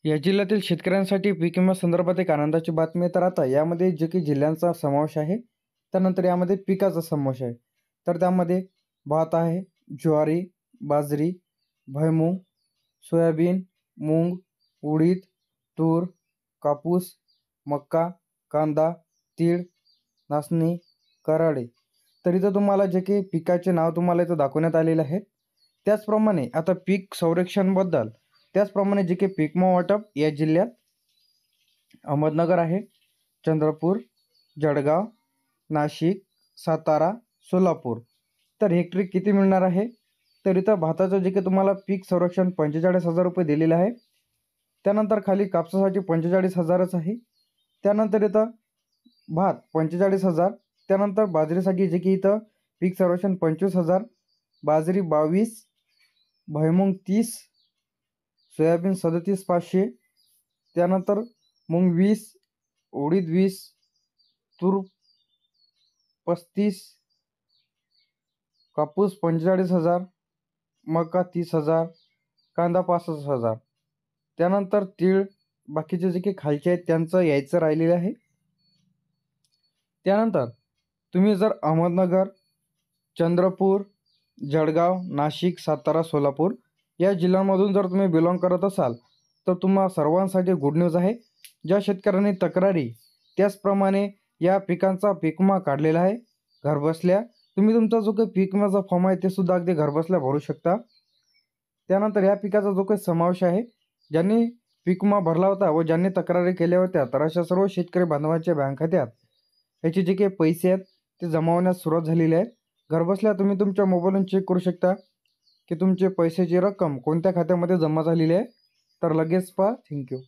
या जिल्ह्यातील शेतकऱ्यांसाठी पीक विमा संदर्भात एक आनंदाची बातमी आहे. तर आता यामध्ये जे काही जिल्ह्यांचा समावेश आहे, त्यानंतर यामध्ये पिकाचा समावेश आहे. तर त्यामध्ये भात आहे, ज्वारी, बाजरी, भुईमूग, सोयाबीन, मूग, उडीद, तूर, कापूस, मका, कांदा, तीळ, नाचणी, कराडे. तर इथं तुम्हाला जे काही पिकाचे नाव तुम्हाला इथं दाखवण्यात आलेले आहे. त्याचप्रमाणे आता पीक संरक्षणबद्दल त्याचप्रमाणे जे काही पीक विमा वाटप या जिल्ह्यात अहमदनगर आहे, चंद्रपूर, जळगाव, नाशिक, सातारा, सोलापूर. तर हेक्टरी किती मिळणार आहे? तर इथं भाताचं जे काही तुम्हाला पीक संरक्षण 45,000 रुपये दिलेलं आहे. त्यानंतर खाली कापसासाठी 45,000च आहे. त्यानंतर इथं भात 45,000. त्यानंतर बाजरीसाठी जे की इथं पीक संरक्षण 25,000, बाजरी 22, भुईमूग 30, सोयाबीन 37,500. त्यानंतर मूग 20, उडीद 20, तूर 35, कापूस 45,000, मका 30,000, कांदा 65,000. त्यानंतर तीळ बाकीचे जे काही खालचे आहेत त्यांचं यायचं राहिलेलं आहे. त्यानंतर तुम्ही जर अहमदनगर, चंद्रपूर, जळगाव, नाशिक, सातारा, सोलापूर या जिल्ह्यांमधून जर तुम्ही बिलॉंग करत असाल, तर तुम्हा सर्वांसाठी गुड न्यूज आहे. ज्या शेतकऱ्यांनी तक्रारी त्याचप्रमाणे या पिकांचा पीक विमा काढलेला आहे घरबसल्या, तुम्ही तुमचा जो काही पीक विम्याचा फॉर्म आहे ते सुद्धा अगदी घरबसल्या भरू शकता. त्यानंतर या पिकाचा जो काही समावेश आहे, ज्यांनी पीक विमा भरला होता व ज्यांनी तक्रारी केल्या होत्या, तर अशा सर्व शेतकरी बांधवांच्या बँक खात्यात याचे जे काही पैसे आहेत ते जमा होण्यास सुरुवात झालेली आहे. घरबसल्या तुम्ही तुमच्या मोबाईलवरून चेक करू शकता की तुमचे पैशाची रक्कम कोणत्या खात्यामध्ये जमा झालेली आहे. तर लगेच पहा. थँक्यू.